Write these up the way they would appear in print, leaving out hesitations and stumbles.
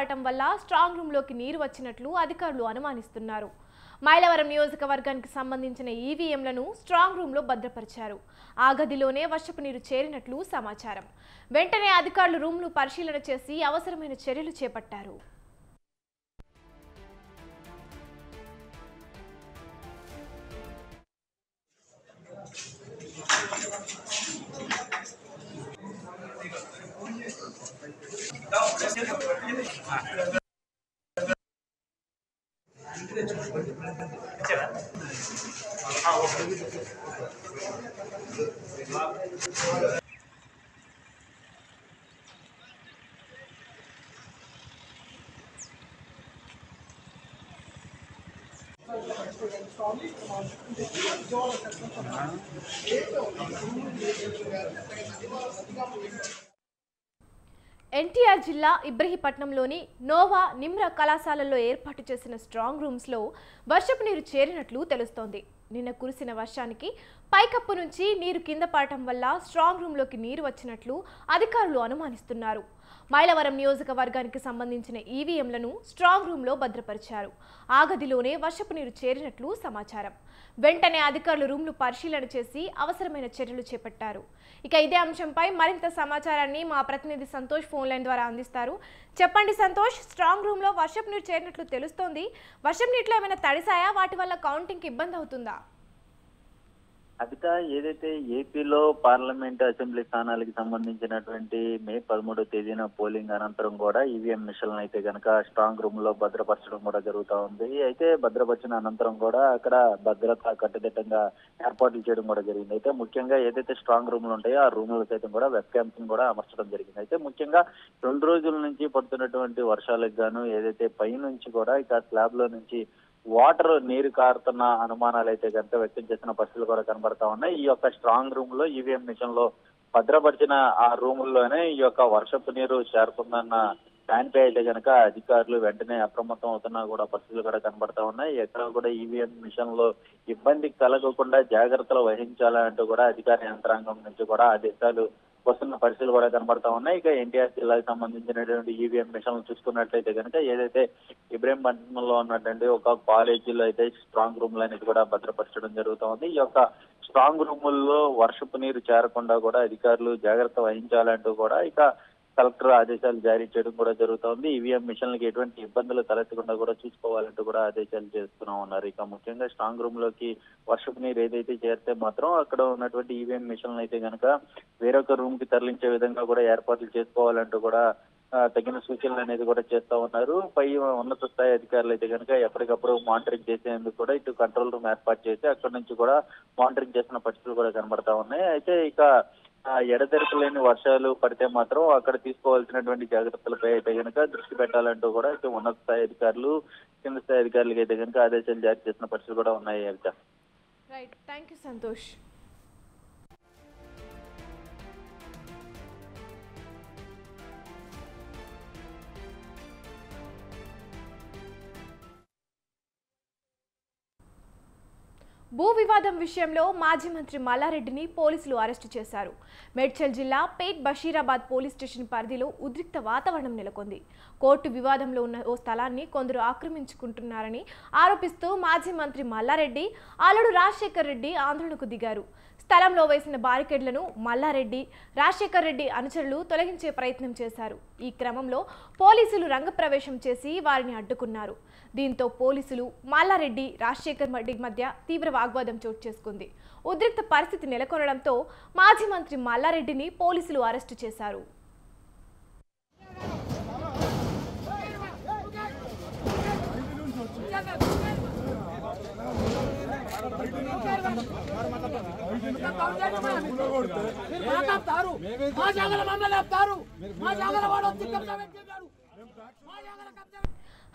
పాటం వల్ల స్ట్రాంగ్ రూమ్లోకి నీరు వచ్చినట్లు అధికారులు అనుమానిస్తున్నారు. మైలవరం నియోజకవర్గానికి సంబంధించిన ఈవీఎంలను స్ట్రాంగ్ రూమ్లో భద్రపరిచారు. ఆ గదిలోనే వర్షపు నీరు చేరినట్లు సమాచారం. వెంటనే అధికారులు రూమ్ను పరిశీలన చేసి అవసరమైన చర్యలు చేపట్టారు. ఎన్టీఆర్ జిల్లా ఇబ్రహీపట్నంలోని నోవా నిమ్రా కళాశాలల్లో ఏర్పాటు చేసిన స్ట్రాంగ్ రూమ్స్లో వర్షపు నీరు చేరినట్లు తెలుస్తోంది. నిన్న కురిసిన వర్షానికి పైకప్పు నుంచి నీరు కింద పడటం వల్ల స్ట్రాంగ్ రూమ్లోకి నీరు వచ్చినట్లు అధికారులు అనుమానిస్తున్నారు. మైలవరం నియోజకవర్గానికి సంబంధించిన ఈవీఎంలను స్ట్రాంగ్ రూమ్లో భద్రపరిచారు. ఆ గదిలోనే వర్షపు నీరు చేరినట్లు సమాచారం. వెంటనే అధికారులు రూమ్ను పరిశీలన చేసి అవసరమైన చర్యలు చేపట్టారు. ఇక ఇదే అంశంపై మరింత సమాచారాన్ని మా ప్రతినిధి సంతోష్ ఫోన్ లైన్ ద్వారా అందిస్తారు. చెప్పండి సంతోష్, స్ట్రాంగ్ రూమ్లో వర్షపు నీరు చేరినట్లు తెలుస్తోంది. వర్షం నీటిలో ఏమైనా తడిసాయా? వాటి వల్ల కౌంటింగ్కి ఇబ్బంది అవుతుందా? అదిక ఏదైతే ఏపీలో పార్లమెంట్ అసెంబ్లీ స్థానాలకు సంబంధించినటువంటి మే 13వ తేదీన పోలింగ్ అనంతరం కూడా ఈవీఎం మిషన్లు అయితే కనుక స్ట్రాంగ్ రూమ్ లో భద్రపరచడం కూడా జరుగుతూ ఉంది. అయితే భద్రపరిచిన అనంతరం కూడా అక్కడ భద్రత కట్టుదిట్టంగా ఏర్పాట్లు చేయడం కూడా జరిగింది. అయితే ముఖ్యంగా ఏదైతే స్ట్రాంగ్ రూమ్లు ఉంటాయో ఆ రూమ్లు సైతం కూడా వెబ్ క్యామ్స్ కూడా అమర్చడం జరిగింది. అయితే ముఖ్యంగా 2 రోజుల నుంచి పడుతున్నటువంటి వర్షాలకు గాను ఏదైతే పై నుంచి కూడా ఇక స్లాబ్ లో నుంచి వాటర్ నీరు కారుతున్న అనుమానాలు అయితే కనుక వ్యక్తం చేసిన పరిస్థితులు కూడా కనబడతా ఉన్నాయి. ఈ యొక్క స్ట్రాంగ్ రూమ్ లో ఈవీఎం మిషన్ లో భద్రపరిచిన ఆ రూముల్లోనే ఈ యొక్క వర్షపు నీరు చేరుతుందన్న దానిపై అయితే కనుక అధికారులు వెంటనే అప్రమత్తం అవుతున్నా కూడా పరిస్థితులు కూడా కనబడతా ఉన్నాయి. ఎక్కడ కూడా ఈవీఎం మిషన్ లో ఇబ్బంది కలగకుండా జాగ్రత్తలు వహించాలంటూ కూడా అధికార యంత్రాంగం నుంచి కూడా ఆదేశాలు వస్తున్న పరిస్థితులు కూడా కనబడతా ఉన్నాయి. ఇక ఎన్టీఆర్ జిల్లాకు సంబంధించినటువంటి ఈవీఎం మిషన్లు చూసుకున్నట్లయితే కనుక ఏదైతే ఇబ్రహీంపట్నంలో ఉన్నటువంటి ఒక కాలేజీలో అయితే స్ట్రాంగ్ రూమ్లు అనేది కూడా భద్రపరచడం జరుగుతూ ఉంది. ఈ యొక్క స్ట్రాంగ్ రూముల్లో వర్షపు నీరు చేరకుండా కూడా అధికారులు జాగ్రత్త వహించాలంటూ కూడా ఇక కలెక్టర్ ఆదేశాలు జారీ చేయడం కూడా జరుగుతోంది. ఈవీఎం మిషన్లకి ఎటువంటి ఇబ్బందులు తలెత్తకుండా కూడా చూసుకోవాలంటూ కూడా ఆదేశాలు చేస్తూనే ఉన్నారు. ఇక ముఖ్యంగా స్ట్రాంగ్ రూమ్ లోకి వర్షపు నీరు ఏదైతే చేరితే మాత్రం అక్కడ ఉన్నటువంటి ఈవీఎం మిషన్లు అయితే కనుక వేరొక రూమ్ కి తరలించే విధంగా కూడా ఏర్పాట్లు చేసుకోవాలంటూ కూడా తగిన సూచనలు అనేది కూడా చేస్తా ఉన్నారు. పై ఉన్నత స్థాయి అధికారులు అయితే కనుక ఎప్పటికప్పుడు మానిటరింగ్ చేసేందుకు కూడా ఇటు కంట్రోల్ రూమ్ ఏర్పాటు చేసి అక్కడి నుంచి కూడా మానిటరింగ్ చేసిన పరిస్థితులు కూడా కనబడతా ఉన్నాయి. అయితే ఇక ఎడతెరపు లేని వర్షాలు పడితే మాత్రం అక్కడ తీసుకోవాల్సినటువంటి జాగ్రత్తలపై అయితే కనుక దృష్టి పెట్టాలంటూ కూడా ఇటు ఉన్నత స్థాయి అధికారులు కింద స్థాయి అధికారులకు అయితే కనుక ఆదేశాలు జారీ చేసిన పరిస్థితులు కూడా ఉన్నాయి. Right, thank you Santosh. భూ వివాదం విషయంలో మాజీ మంత్రి మల్లారెడ్డిని పోలీసులు అరెస్టు చేశారు. మేడ్చల్ జిల్లా పేట్ బషీరాబాద్ పోలీస్ స్టేషన్ పరిధిలో ఉద్రిక్త వాతావరణం నెలకొంది. కోర్టు వివాదంలో ఉన్న ఓ స్థలాన్ని కొందరు ఆక్రమించుకుంటున్నారని ఆరోపిస్తూ మాజీ మంత్రి మల్లారెడ్డి అల్లుడు రాజశేఖర్ రెడ్డి ఆందోళనకు దిగారు. స్థలంలో వేసిన బారికేడ్లను మల్లారెడ్డి, రాజశేఖర్ రెడ్డి అనుచరులు తొలగించే ప్రయత్నం చేశారు. ఈ క్రమంలో పోలీసులు రంగప్రవేశం చేసి వారిని అడ్డుకున్నారు. దీంతో పోలీసులు, మల్లారెడ్డి, రాజశేఖర్ రెడ్డి మధ్య తీవ్ర వాగ్వాదం చోటు చేసుకుంది. ఉద్రిక్త పరిస్థితి నెలకొనడంతో మాజీ మంత్రి మల్లారెడ్డిని పోలీసులు అరెస్టు చేశారు.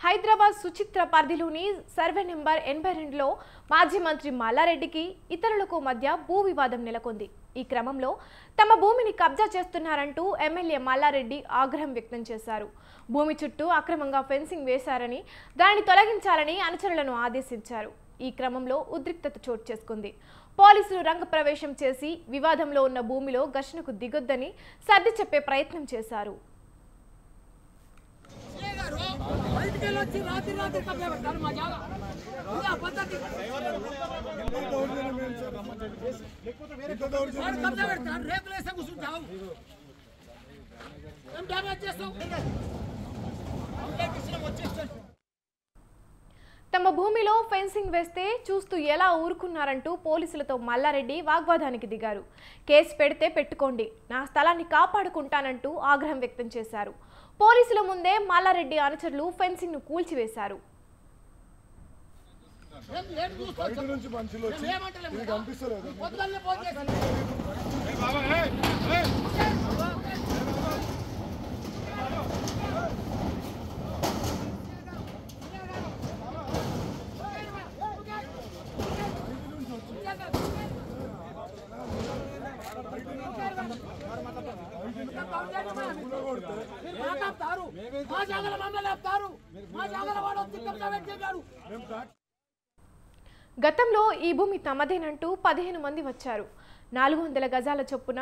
హైదరాబాద్ సుచిత్ర పరిధిలోని సర్వే నెంబర్ 82లో మాజీ మంత్రి మల్లారెడ్డికి ఇతరులకు మధ్య భూ వివాదం నెలకొంది. ఈ క్రమంలో తమ భూమిని కబ్జా చేస్తున్నారంటూ ఎమ్మెల్యే మల్లారెడ్డి ఆగ్రహం వ్యక్తం చేశారు. భూమి చుట్టూ అక్రమంగా ఫెన్సింగ్ వేశారని, దానిని తొలగించాలని అనుచరులను ఆదేశించారు. ఈ క్రమంలో ఉద్రిక్తత చోటు చేసుకుంది. పోలీసులు రంగప్రవేశం చేసి వివాదంలో ఉన్న భూమిలో ఘర్షణకు దిగొద్దని సర్ది చెప్పే ప్రయత్నం చేశారు. తమ భూమిలో ఫెన్సింగ్ వేస్తే చూస్తూ ఎలా ఊరుకున్నారంటూ పోలీసులతో మల్లారెడ్డి వాగ్వాదానికి దిగారు. కేసు పెడితే పెట్టుకోండి, నా స్థలాన్ని కాపాడుకుంటానంటూ ఆగ్రహం వ్యక్తం చేశారు. పోలీసుల ముందే మల్లారెడ్డి అనుచరులు ఫెన్సింగ్ ను కూల్చివేశారు. గతంలో ఈ భూమి తమదేనంటూ 15 మంది వచ్చారు. 400 గజాల చొప్పున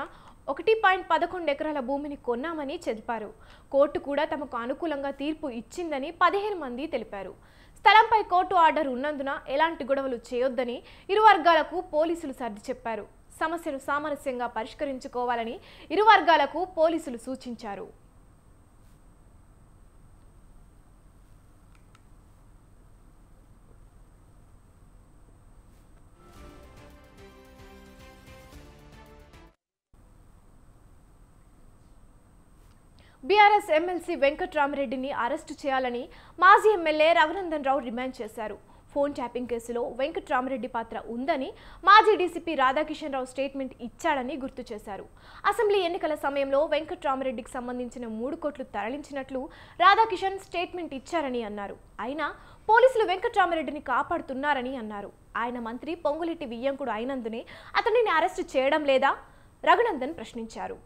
1.11 ఎకరాల భూమిని కొన్నామని చెప్పారు. కోర్టు కూడా తమకు అనుకూలంగా తీర్పు ఇచ్చిందని 15 మంది తెలిపారు. స్థలంపై కోర్టు ఆర్డర్ ఉన్నందున ఎలాంటి గొడవలు చేయొద్దని ఇరు వర్గాలకు పోలీసులు సర్ది చెప్పారు. సమస్యను సామరస్యంగా పరిష్కరించుకోవాలని ఇరు వర్గాలకు పోలీసులు సూచించారు. బీఆర్ఎస్ ఎమ్మెల్సీ వెంకట్రామరెడ్డిని అరెస్టు చేయాలని మాజీ ఎమ్మెల్యే రఘునందన్ రావు డిమాండ్ చేశారు. ఫోన్ ట్యాపింగ్ కేసులో వెంకట్రామరెడ్డి పాత్ర ఉందని మాజీ డీసీపీ రాధాకిషన్ రావు స్టేట్మెంట్ ఇచ్చాడని గుర్తు చేశారు. అసెంబ్లీ ఎన్నికల సమయంలో వెంకట్రామరెడ్డికి సంబంధించిన 3 కోట్లు తరలించినట్లు రాధాకిషన్ స్టేట్మెంట్ ఇచ్చారని అన్నారు. అయినా పోలీసులు వెంకట్రామరెడ్డిని కాపాడుతున్నారని అన్నారు. ఆయన మంత్రి పొంగులేటి వియ్యంకుడు అయినందునే అతనిని అరెస్టు చేయడం లేదా? రఘునందన్ ప్రశ్నించారు.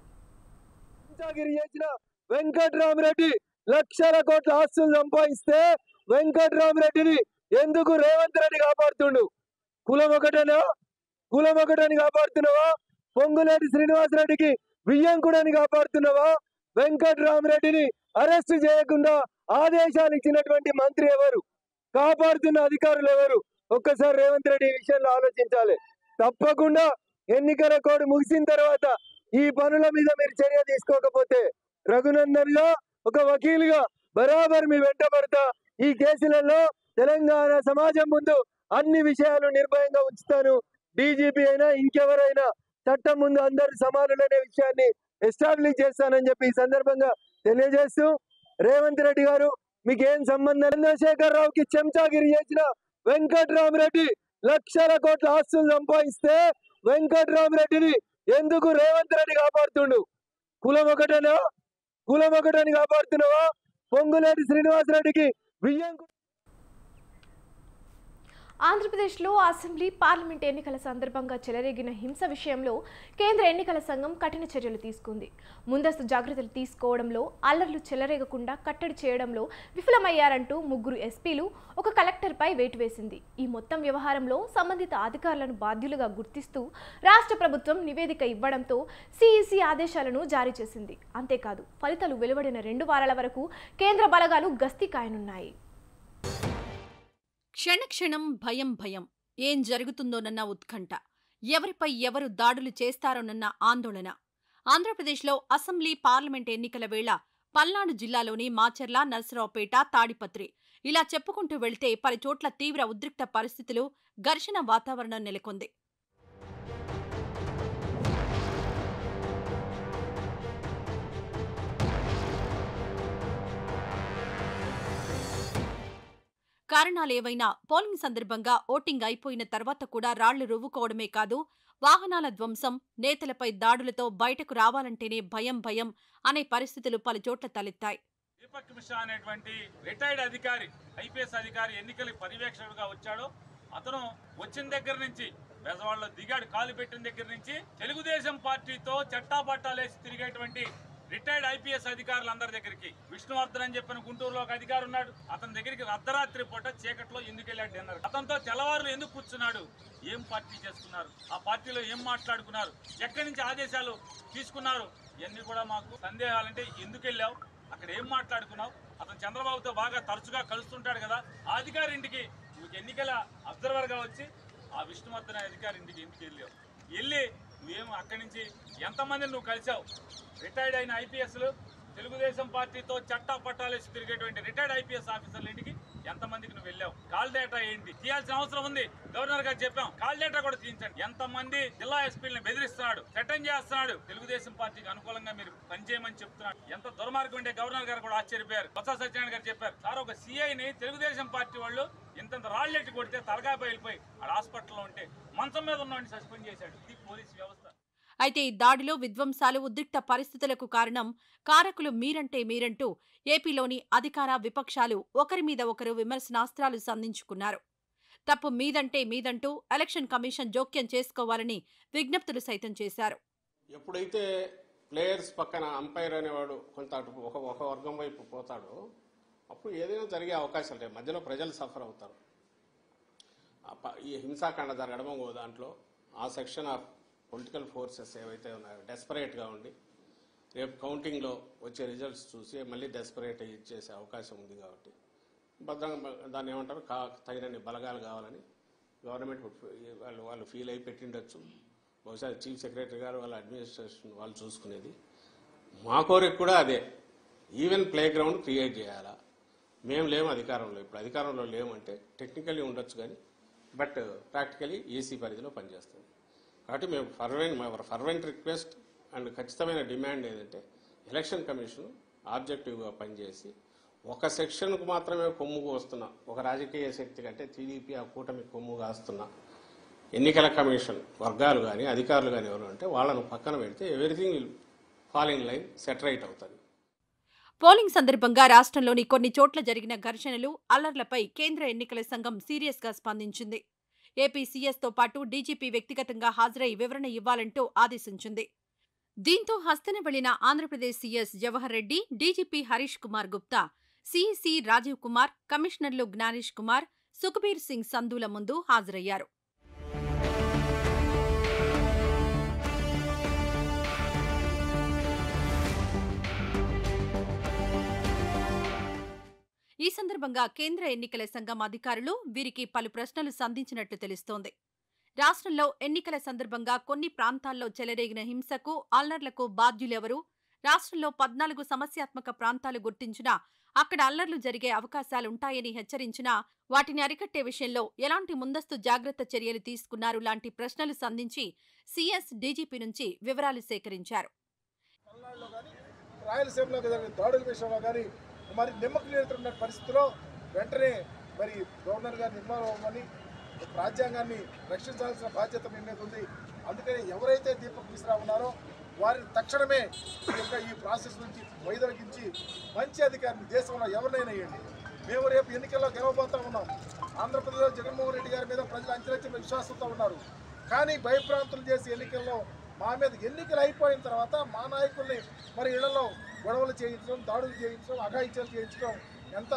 వెంకట్రామరెడ్డి లక్షల కోట్ల ఆస్తులు సంపాదిస్తే వెంకట్రామరెడ్డిని ఎందుకు రేవంత్ రెడ్డి కాపాడుతుండు? కులం ఒకటని కాపాడుతున్నావా? పొంగులేటి శ్రీనివాసరెడ్డికి వియ్యంకుడని కాపాడుతున్నావా? వెంకట్రామరెడ్డిని అరెస్ట్ చేయకుండా ఆదేశాలు ఇచ్చినటువంటి మంత్రి ఎవరు? కాపాడుతున్న అధికారులు ఎవరు? ఒక్కసారి రేవంత్ రెడ్డి ఈ విషయంలో ఆలోచించాలి. తప్పకుండా ఎన్నికల కోడ్ ముగిసిన తర్వాత ఈ పనుల మీద మీరు చర్య తీసుకోకపోతే రఘునందన్ గా ఒక వకీలుగా బరాబర్ మీ వెంట పడతా. ఈ కేసులలో తెలంగాణ సమాజం ముందు అన్ని విషయాలు నిర్భయంగా ఉంచుతాను. డీజీపీ అయినా ఇంకెవరైనా చట్టం ముందు అందరు సమానులనే విషయాన్ని ఎస్టాబ్లిష్ చేస్తానని చెప్పి ఈ సందర్భంగా తెలియజేస్తూ, రేవంత్ రెడ్డి గారు మీకేం సంబంధం? చంద్రశేఖర్ రావుకి చెంచాగిరి చేసిన వెంకట్రామరెడ్డి లక్షల కోట్ల ఆస్తులు సంపాదిస్తే వెంకట్రామరెడ్డిని ఎందుకు రేవంత్ రెడ్డి కాపాడుతుండు? కులం ఒకటని కాపాడుతున్నావా? పొంగులేటి శ్రీనివాసరెడ్డికి వియ్యంకుడు. ఆంధ్రప్రదేశ్లో అసెంబ్లీ పార్లమెంట్ ఎన్నికల సందర్భంగా చెలరేగిన హింస విషయంలో కేంద్ర ఎన్నికల సంఘం కఠిన చర్యలు తీసుకుంది. ముందస్తు జాగ్రత్తలు తీసుకోవడంలో, అల్లర్లు చెలరేగకుండా కట్టడి చేయడంలో విఫలమయ్యారంటూ 3 ఎస్పీలు ఒక కలెక్టర్పై వేటు వేసింది. ఈ మొత్తం వ్యవహారంలో సంబంధిత అధికారులను బాధ్యులుగా గుర్తిస్తూ రాష్ట్ర ప్రభుత్వం నివేదిక ఇవ్వడంతో సిఈసి ఆదేశాలను జారీ చేసింది. అంతేకాదు, ఫలితాలు వెలువడిన 2 వారాల వరకు కేంద్ర బలగాలు గస్తీ కాయనున్నాయి. క్షణక్షణం భయం, ఏం జరుగుతుందోనన్న ఉత్కంఠ, ఎవరిపై ఎవరు దాడులు చేస్తారోనన్న ఆందోళన. ఆంధ్రప్రదేశ్లో అసెంబ్లీ పార్లమెంట్ ఎన్నికల వేళ పల్నాడు జిల్లాలోని మాచర్ల, నరసరావుపేట, తాడిపత్రి ఇలా చెప్పుకుంటూ వెళ్తే పలుచోట్ల తీవ్ర ఉద్రిక్త పరిస్థితులు, ఘర్షణ వాతావరణం నెలకొంది. కారణాలేవైనా పోలింగ్ సందర్భంగా ఓటింగ్ అయిపోయిన తర్వాత కూడా రాళ్లు రువ్వుకోవడమే కాదు, వాహనాల ధ్వంసం, నేతలపై దాడులతో బయటకు రావాలంటేనే భయం అనే పరిస్థితులు పలుచోట్ల తలెత్తాయి. దీపక్ మిశ్రా అనేటువంటి రిటైర్డ్ అధికారి, ఐపీఎస్ అధికారి ఎన్నికల పర్యవేక్షకుడుగా వచ్చాడు. అతను వచ్చిన దగ్గర నుంచి బెజవాడలో దిగాడు. కాలు పెట్టిన దగ్గర నుంచి తెలుగుదేశం పార్టీతో చట్టాపట్టాలేసి తిరిగేటువంటి రిటైర్డ్ ఐపీఎస్ అధికారులందరి దగ్గరికి, విష్ణువర్ధన్ అని చెప్పిన గుంటూరులో ఒక అధికారి ఉన్నాడు, అతని దగ్గరికి అర్ధరాత్రి పూట చీకట్లో ఎందుకు వెళ్ళాడు అన్నారు. అతనితో తెల్లవారులు ఎందుకు కూర్చున్నాడు? ఏం పార్టీ చేసుకున్నారు? ఆ పార్టీలో ఏం మాట్లాడుకున్నారు? ఎక్కడి నుంచి ఆదేశాలు తీసుకున్నారు? ఇవన్నీ కూడా మాకు సందేహాలంటే ఎందుకు వెళ్ళావు, అక్కడ ఏం మాట్లాడుకున్నావు, అతను చంద్రబాబుతో బాగా తరచుగా కలుస్తుంటాడు కదా, ఆ అధికారి ఇంటికి ఎన్నికల అబ్జర్వర్గా వచ్చి ఆ విష్ణువర్ధన్ అధికారి ఇంటికి వెళ్ళి నువ్వేమో అక్కడి నుంచి ఎంతమందిని నువ్వు కలిసావు? రిటైర్డ్ అయిన ఐపీఎస్లు, తెలుగుదేశం పార్టీతో చట్టా పట్టాలేసి తిరిగేటువంటి రిటైర్డ్ ఐపీఎస్ ఆఫీసర్ల ఇంటికి ఎంతమందికి నువ్వు వెళ్ళావు? కాల్ డేటా ఏంటి తీయాల్సిన అవసరం ఉంది. గవర్నర్ గారు చెప్పాం, కాల్ డేటా కూడా తీయించండి. ఎంతమంది జిల్లా ఎస్పీలను బెదిరిస్తున్నాడు, థ్రెటన్ చేస్తున్నాడు, తెలుగుదేశం పార్టీకి అనుకూలంగా మీరు పనిచేయమని చెప్తున్నాడు. ఎంత దుర్మార్గం ఉంటే గవర్నర్ గారు కూడా ఆశ్చర్యపోయారు. బొత్స సత్యనారాయణ గారు చెప్పారు, సార్ ఒక సిఐని తెలుగుదేశం పార్టీ వాళ్ళు ఇంతంత రాళ్ళెట్టి కొడితే తలకాయ బయలుపోయి ఆడ హాస్పిటల్లో ఉంటే మంచం మీద ఉన్నవాడిని సస్పెండ్ చేశాడు. ఇది పోలీసు వ్యవస్థ. అయితే ఈ దాడిలో విధ్వంసాలు, ఉద్రిక్త పరిస్థితులకు కారణం కారకులు మీరంటూ ఏపీలోని అధికార విపక్షాలు ఒకరి మీద ఒకరు విమర్శనాస్త్రాలు సంధించుకున్నారు. తప్పు మీదంటూ ఎలక్షన్ కమిషన్ జోక్యం చేసుకోవాలని విజ్ఞప్తులు సైతం చేశారు. ఎప్పుడైతే ప్లేయర్స్ పక్కన అంపైర్ అనేవాడు కొంత ఒక వర్గం వైపు పోతాడో అప్పుడు ఏదైనా జరిగే అవకాశాలు లేవు. మధ్యలో ప్రజలు సఫర్ అవుతారు. ఈ హింసాకాండ జరగడమో దాంట్లో ఆ సెక్షన్ ఆఫ్ పొలిటికల్ ఫోర్సెస్ ఏవైతే ఉన్నాయో డెస్పరేట్గా ఉండి రేపు కౌంటింగ్లో వచ్చే రిజల్ట్స్ చూసి మళ్ళీ డెస్పరేట్ ఇచ్చేసే అవకాశం ఉంది. కాబట్టి భద్రంగా దాన్ని ఏమంటారు తగినన్ని బలగాలు కావాలని గవర్నమెంట్ వాళ్ళు ఫీల్ అయి పెట్టిండొచ్చు. బహుశా చీఫ్ సెక్రటరీ గారు వాళ్ళ అడ్మినిస్ట్రేషన్ వాళ్ళు చూసుకునేది. మా కోరిక కూడా అదే, ఈవెన్ ప్లే గ్రౌండ్ క్రియేట్ చేయాలా. మేము లేము అధికారంలో, ఇప్పుడు అధికారంలో లేమంటే టెక్నికల్లీ ఉండొచ్చు కానీ బట్ ప్రాక్టికలీ ఏసీ పరిధిలో పనిచేస్తుంది. కాబట్టి మేము ఫర్వెంట్ రిక్వెస్ట్ అండ్ ఖచ్చితమైన డిమాండ్ ఏంటంటే ఎలక్షన్ కమిషన్ ఆబ్జెక్టివ్గా పనిచేసి ఒక సెక్షన్కు మాత్రమే కొమ్ముకు వస్తున్న ఒక రాజకీయ శక్తి కంటే టీడీపీ ఆ కూటమి కొమ్ము కాస్తున్న ఎన్నికల కమిషన్ వర్గాలు కానీ అధికారులు కానీ ఎవరు అంటే వాళ్ళను పక్కన పెడితే everything will fall in line, set right అవుతుంది. పోలింగ్ సందర్భంగా రాష్ట్రంలోని కొన్ని చోట్ల జరిగిన ఘర్షణలు, అల్లర్లపై కేంద్ర ఎన్నికల సంఘం సీరియస్గా స్పందించింది. ఏపీ సీఎస్తో పాటు డీజీపీ వ్యక్తిగతంగా హాజరై వివరణ ఇవ్వాలంటూ ఆదేశించింది. దీంతో హస్తన వెళ్లిన Andhra Pradesh CS Jawahar Reddy, DGP Harish Kumar Gupta, CEC Rajiv Kumar, కమిషనర్లు జ్ఞానేష్ కుమార్, సుఖ్బీర్ సింగ్ సంధుల ముందు హాజరయ్యారు. ఈ సందర్భంగా కేంద్ర ఎన్నికల సంఘం అధికారులు వీరికి పలు ప్రశ్నలు సంధించినట్లు తెలుస్తోంది. రాష్ట్రంలో ఎన్నికల సందర్భంగా కొన్ని ప్రాంతాల్లో చెలరేగిన హింసకు, అల్లర్లకు బాధ్యులెవరు? రాష్ట్రంలో 14 సమస్యాత్మక ప్రాంతాలు గుర్తించినా అక్కడ అల్లర్లు జరిగే అవకాశాలుంటాయని హెచ్చరించినా వాటిని అరికట్టే విషయంలో ఎలాంటి ముందస్తు జాగ్రత్త చర్యలు తీసుకున్నారు లాంటి ప్రశ్నలు సంధించి సీఎస్ డీజీపీ నుంచి వివరాలు సేకరించారు. మరి నిమ్మకు నీరుతున్న పరిస్థితిలో వెంటనే మరి గవర్నర్ గారు నిర్మాణం అవ్వమని రాజ్యాంగాన్ని రక్షించాల్సిన బాధ్యత మీ మీద ఉంది. అందుకని ఎవరైతే దీపక్ మిశ్రా ఉన్నారో వారిని తక్షణమే ఈ ప్రాసెస్ నుంచి వైదొలిగించి మంచి అధికారిని దేశంలో ఎవరినైనా ఇవ్వండి. మేము రేపు ఎన్నికల్లో గెలవబోతా ఉన్నాం. ఆంధ్రప్రదేశ్లో జగన్మోహన్ రెడ్డి గారి మీద ప్రజలు అంచనా విశ్వాసంతో ఉన్నారు. కానీ భయప్రాంతులు చేసి ఎన్నికల్లో మా మీద ఎన్నికలు అయిపోయిన తర్వాత మా నాయకుల్ని మరి ఇళ్లలో గొడవలు చేయించడం, దాడులు చేయించడం, అఘాయిత్యాలు చేయించడం ఎంత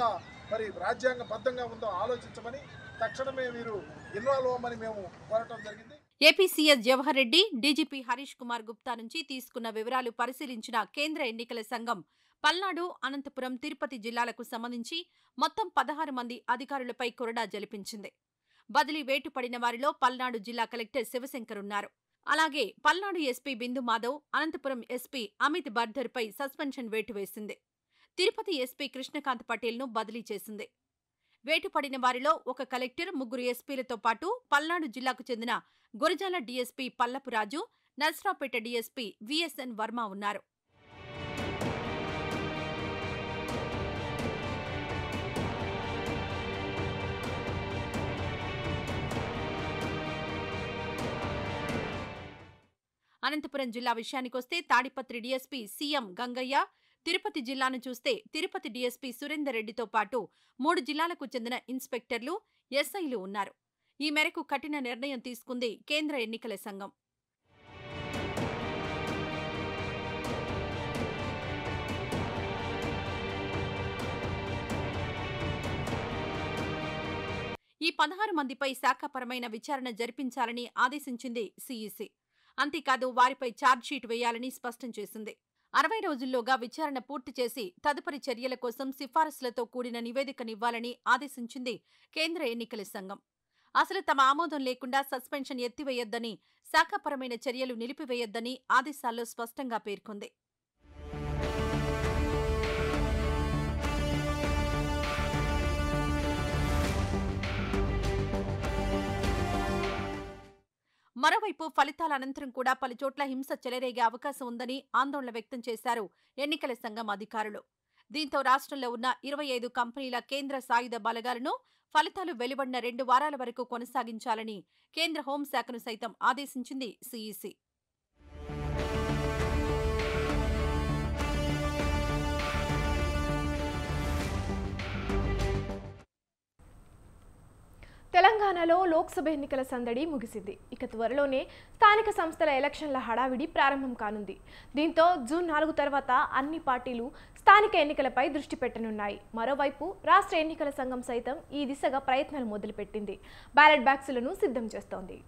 మరి రాజ్యాంగబద్ధంగా ఉందో ఆలోచించమని తక్షణమే మీరు ఇన్వాల్వ్ అవ్వమని మేము కోరటం జరిగింది. AP CS Jawahar Reddy, DGP Harish Kumar Gupta నుంచి తీసుకున్న వివరాలు పరిశీలించిన కేంద్ర ఎన్నికల సంఘం పల్నాడు, అనంతపురం, తిరుపతి జిల్లాలకు సంబంధించి మొత్తం 16 మంది అధికారులపై కొరడా జలిపించింది. బదిలీ వేటు పడిన వారిలో పల్నాడు జిల్లా కలెక్టర్ శివశంకర్ ఉన్నారు. అలాగే పల్నాడు ఎస్పీ బిందు మాధవ్, అనంతపురం ఎస్పీ అమిత్ బర్ధర్పై సస్పెన్షన్ వేటు వేసింది. తిరుపతి ఎస్పీ కృష్ణకాంత్ పటేల్ను బదిలీ చేసింది. వేటు పడిన వారిలో ఒక కలెక్టర్, 3 ఎస్పీలతో పాటు పల్నాడు జిల్లాకు చెందిన గురజాల డీఎస్పీ పల్లపు రాజు, నర్సరావుపేట డీఎస్పీ విఎస్ఎన్ వర్మ ఉన్నారు. అనంతపురం జిల్లా విషయానికొస్తే తాడిపత్రి డీఎస్పీ సీఎం గంగయ్య, తిరుపతి జిల్లాను చూస్తే తిరుపతి డీఎస్పీ సురేందర్ రెడ్డితో పాటు 3 జిల్లాలకు చెందిన ఇన్స్పెక్టర్లు, ఎస్ఐలు ఉన్నారు. ఈ మేరకు కఠిన నిర్ణయం తీసుకుంది కేంద్ర ఎన్నికల సంఘం. ఈ 16 మందిపై శాఖాపరమైన విచారణ జరిపించాలని ఆదేశించింది సీఈసీ. అంతేకాదు వారిపై ఛార్జ్షీట్ వేయాలని స్పష్టం చేసింది. 60 రోజుల్లోగా విచారణ పూర్తి చేసి తదుపరి చర్యల కోసం సిఫారసులతో కూడిన నివేదికనివ్వాలని ఆదేశించింది కేంద్ర ఎన్నికల సంఘం. అసలు తమ ఆమోదం లేకుండా సస్పెన్షన్ ఎత్తివేయొద్దని, శాఖాపరమైన చర్యలు నిలిపివేయొద్దని ఆదేశాల్లో స్పష్టంగా పేర్కొంది. మరోవైపు ఫలితాల అనంతరం కూడా పలుచోట్ల హింస చెలరేగే అవకాశం ఉందని ఆందోళన వ్యక్తం చేశారు ఎన్నికల సంఘం అధికారులు. దీంతో రాష్ట్రంలో ఉన్న 25 కంపెనీల కేంద్ర సాయుధ బలగాలను ఫలితాలు వెలువడిన 2 వారాల వరకు కొనసాగించాలని కేంద్ర హోంశాఖను సైతం ఆదేశించింది సీఈసీ. తెలంగాణలో లోక్సభ ఎన్నికల సందడి ముగిసింది. ఇక త్వరలోనే స్థానిక సంస్థల ఎలక్షన్ల హడావిడి ప్రారంభం కానుంది. దీంతో జూన్ 4 తర్వాత అన్ని పార్టీలు స్థానిక ఎన్నికలపై దృష్టి పెట్టనున్నాయి. మరోవైపు రాష్ట్ర ఎన్నికల సంఘం సైతం ఈ దిశగా ప్రయత్నాలు మొదలుపెట్టింది. బ్యాలెట్ బాక్సులను సిద్ధం చేస్తోంది.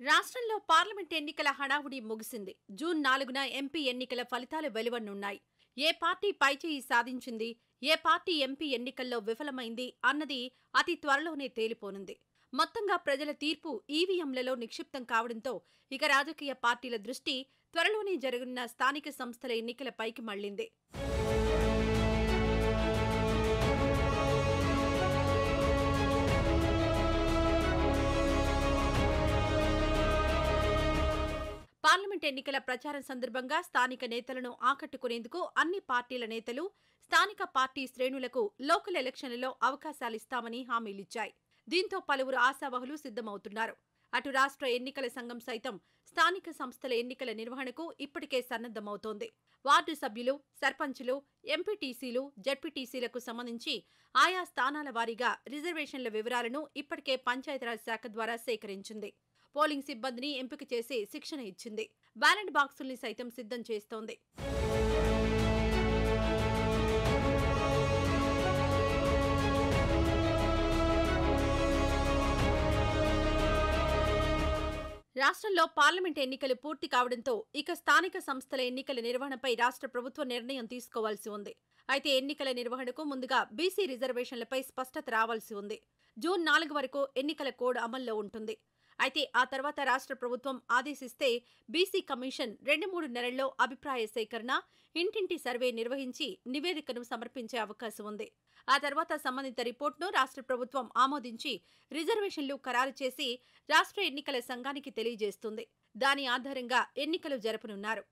రాష్ట్రంలో పార్లమెంట్ ఎన్నికల హడావుడి ముగిసింది. జూన్ 4న ఎంపీ ఎన్నికల ఫలితాలు వెలువడనున్నాయి. ఏ పార్టీ పైచేయి సాధించింది, ఏ పార్టీ ఎంపీ ఎన్నికల్లో విఫలమైంది అన్నది అతి త్వరలోనే తేలిపోనుంది. మొత్తంగా ప్రజల తీర్పు ఈవీఎంలలో నిక్షిప్తం కావడంతో ఇక రాజకీయ పార్టీల దృష్టి త్వరలోనే జరగనున్న స్థానిక సంస్థల ఎన్నికలపైకి మళ్లింది. పార్లమెంట్ ఎన్నికల ప్రచారం సందర్భంగా స్థానిక నేతలను ఆకట్టుకునేందుకు అన్ని పార్టీల నేతలు స్థానిక పార్టీ శ్రేణులకు లోకల్ ఎలక్షన్లలో అవకాశాలిస్తామని హామీలిచ్చాయి. దీంతో పలువురు ఆశావహులు సిద్ధమవుతున్నారు. అటు రాష్ట్ర ఎన్నికల సంఘం సైతం స్థానిక సంస్థల ఎన్నికల నిర్వహణకు ఇప్పటికే సన్నద్ధమవుతోంది. వార్డు సభ్యులు, సర్పంచులు, ఎంపీటీసీలు, జడ్పీటీసీలకు సంబంధించి ఆయా స్థానాల వారీగా రిజర్వేషన్ల వివరాలను ఇప్పటికే పంచాయతీరాజ్ శాఖ ద్వారా సేకరించింది. పోలింగ్ సిబ్బందిని ఎంపిక చేసి శిక్షణ ఇచ్చింది. బ్యాలెట్ బాక్సుల్ని సైతం సిద్ధం చేస్తోంది. రాష్ట్రంలో పార్లమెంట్ ఎన్నికలు పూర్తి కావడంతో ఇక స్థానిక సంస్థల ఎన్నికల నిర్వహణపై రాష్ట్ర ప్రభుత్వం నిర్ణయం తీసుకోవాల్సి ఉంది. అయితే ఎన్నికల నిర్వహణకు ముందుగా బీసీ రిజర్వేషన్లపై స్పష్టత రావాల్సి ఉంది. జూన్ 4 వరకు ఎన్నికల కోడ్ అమల్లో ఉంటుంది. అయితే ఆ తర్వాత రాష్ట్ర ప్రభుత్వం ఆదేశిస్తే బీసీ కమిషన్ 2-3 నెలల్లో అభిప్రాయ సేకరణ, ఇంటింటి సర్వే నిర్వహించి నివేదికను సమర్పించే అవకాశం ఉంది. ఆ తర్వాత సంబంధిత రిపోర్టును రాష్ట్ర ప్రభుత్వం ఆమోదించి రిజర్వేషన్లు ఖరారు చేసి రాష్ట్ర ఎన్నికల సంఘానికి తెలియజేస్తుంది. దాని ఆధారంగా ఎన్నికలు జరపనున్నారు.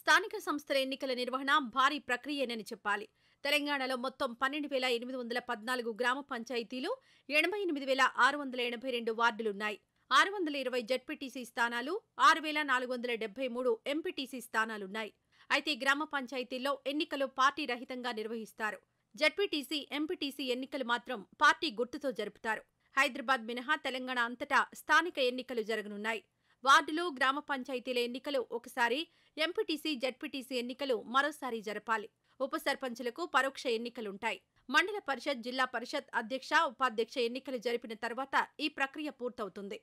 స్థానిక సంస్థల ఎన్నికల నిర్వహణ భారీ ప్రక్రియనని చెప్పాలి. తెలంగాణలో మొత్తం 12,814 గ్రామ పంచాయతీలు, 88,682 వార్డులున్నాయి. 620 జడ్పీటీసీ స్థానాలు, 6,473 ఎంపీటీసీ స్థానాలున్నాయి. అయితే గ్రామ పంచాయతీల్లో ఎన్నికలు పార్టీ రహితంగా నిర్వహిస్తారు. జడ్పీటీసీ, ఎంపీటీసీ ఎన్నికలు మాత్రం పార్టీ గుర్తుతో జరుపుతారు. హైదరాబాద్ మినహా తెలంగాణ అంతటా స్థానిక ఎన్నికలు జరగనున్నాయి. వార్డులు, గ్రామ పంచాయతీల ఎన్నికలు ఒకసారి, ఎంపీటీసీ, జడ్పీటీసీ ఎన్నికలు మరోసారి జరపాలి. ఉప సర్పంచులకు పరోక్ష ఎన్నికలుంటాయి. మండల పరిషత్, జిల్లా పరిషత్ అధ్యక్ష, ఉపాధ్యక్ష ఎన్నికలు జరిపిన తర్వాత ఈ ప్రక్రియ పూర్తవుతుంది.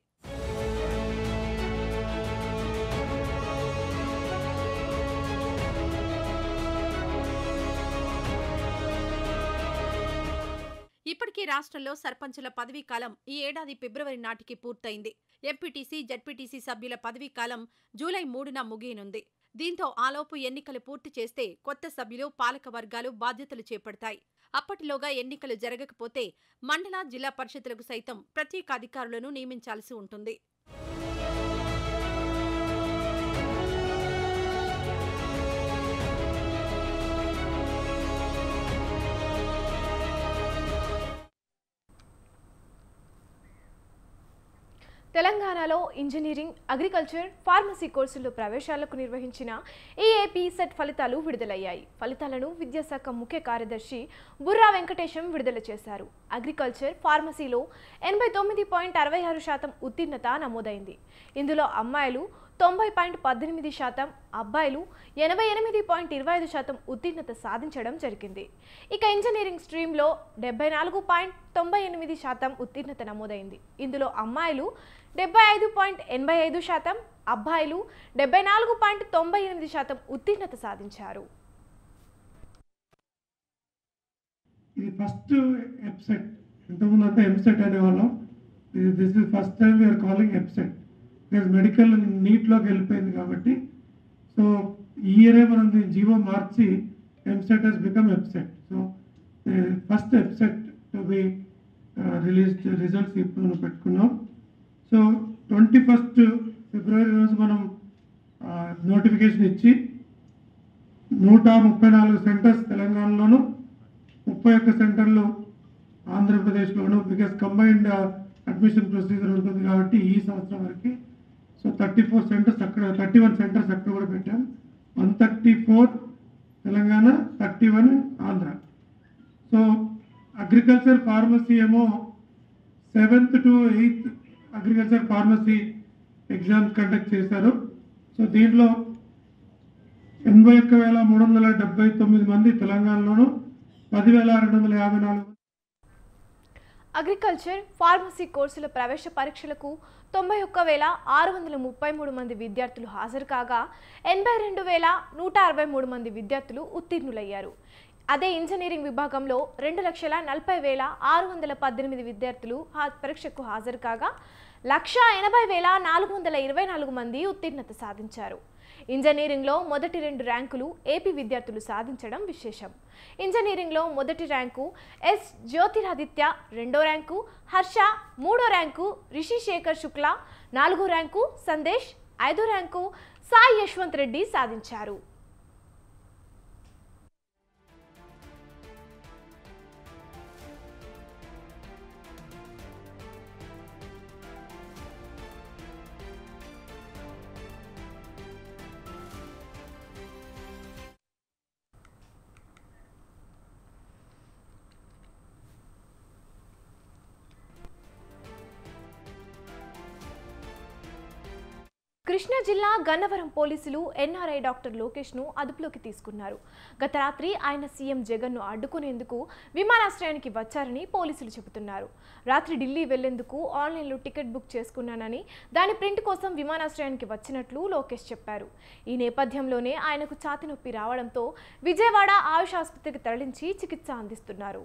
ఇప్పటికీ రాష్ట్రంలో సర్పంచుల పదవీకాలం ఈ ఏడాది ఫిబ్రవరి నాటికి పూర్తయింది. ఎంపీటీసీ, జడ్పీటీసీ సభ్యుల పదవీకాలం జూలై 3న ముగియనుంది. దీంతో ఆలోపు ఎన్నికలు పూర్తి చేస్తే కొత్త సభ్యులు, పాలక వర్గాలు బాధ్యతలు చేపడతాయి. అప్పటిలోగా ఎన్నికలు జరగకపోతే మండల, జిల్లా పరిషత్తులకు సైతం ప్రత్యేక అధికారులను నియమించాల్సి ఉంటుంది. తెలంగాణలో ఇంజనీరింగ్, అగ్రికల్చర్, ఫార్మసీ కోర్సుల్లో ప్రవేశాలకు నిర్వహించిన ఈఏపీ సెట్ ఫలితాలు విడుదలయ్యాయి. ఫలితాలను విద్యాశాఖ ముఖ్య కార్యదర్శి బుర్రా వెంకటేశం విడుదల చేశారు. అగ్రికల్చర్, ఫార్మసీలో 89.66% ఉత్తీర్ణత నమోదైంది. ఇందులో అమ్మాయిలు 90.18%, అబ్బాయిలు 88.25% ఉత్తీర్ణత సాధించడం జరిగింది. ఇక ఇంజనీరింగ్ స్ట్రీమ్లో 74.98% ఉత్తీర్ణత నమోదైంది. ఇందులో అమ్మాయిలు 75.85%, అబ్బాయిలు 74.98% ఉత్తీర్ణత సాధించారు. ఇది ఫస్ట్ ఎప్సెట్. ఇంతకుముందు అంతా ఎంసెట్ అనేవాళ్ళం. This is first time we are calling EAPCET. Medical నీట్లోకి వెళ్ళిపోయింది కాబట్టి సో ఈ ఇయరే మనం జీవో మార్చి EAMCET has become EAPCET. So first EAPCET to be released results ఇప్పుడు మనం పెట్టుకున్నాం. సో 21 ఫిబ్రవరి రోజు మనం నోటిఫికేషన్ ఇచ్చి 134 సెంటర్స్ తెలంగాణలోను, 31 సెంటర్లు ఆంధ్రప్రదేశ్లోను, బికాస్ కంబైన్డ్ అడ్మిషన్ ప్రొసీజర్ ఉంటుంది కాబట్టి ఈ సంవత్సరం వరకు. సో 34 సెంటర్స్ అక్కడ, 31 సెంటర్స్ అక్కడ కూడా పెట్టాం. 134 Telangana, 31 Andhra. So agriculture, pharmacy ఏమో 7th to 8th agriculture, pharmacy exams conduct చేశారు. సో దీంట్లో 81,379 మంది తెలంగాణలోను, 10,254. అగ్రికల్చర్, ఫార్మసీ కోర్సుల ప్రవేశ పరీక్షలకు 91,633 మంది విద్యార్థులు హాజరు కాగా 82,163 మంది విద్యార్థులు ఉత్తీర్ణులయ్యారు. అదే ఇంజనీరింగ్ విభాగంలో 2,40,618 విద్యార్థులు పరీక్షకు హాజరు కాగా 1,80,424 మంది ఉత్తీర్ణత సాధించారు. ఇంజనీరింగ్లో మొదటి 2 ర్యాంకులు ఏపీ విద్యార్థులు సాధించడం విశేషం. ఇంజనీరింగ్లో మొదటి ర్యాంకు ఎస్ జ్యోతిరాదిత్య, 2వ ర్యాంకు హర్ష, 3వ ర్యాంకు రిషిశేఖర్ శుక్లా, 4వ ర్యాంకు సందేశ్, 5వ ర్యాంకు సాయి యశ్వంత్ రెడ్డి సాధించారు. కృష్ణా జిల్లా గన్నవరం పోలీసులు ఎన్ఆర్ఐ డాక్టర్ లోకేష్ను అదుపులోకి తీసుకున్నారు. గత రాత్రి ఆయన సీఎం జగన్ను అడ్డుకునేందుకు విమానాశ్రయానికి వచ్చారని పోలీసులు చెబుతున్నారు. రాత్రి ఢిల్లీ వెళ్లేందుకు ఆన్లైన్లో టికెట్ బుక్ చేసుకున్నానని, దాని ప్రింట్ కోసం విమానాశ్రయానికి వచ్చినట్లు లోకేష్ చెప్పారు. ఈ నేపథ్యంలోనే ఆయనకు ఛాతీ నొప్పి రావడంతో విజయవాడ ఆయుష్ ఆసుపత్రికి తరలించి చికిత్స అందిస్తున్నారు.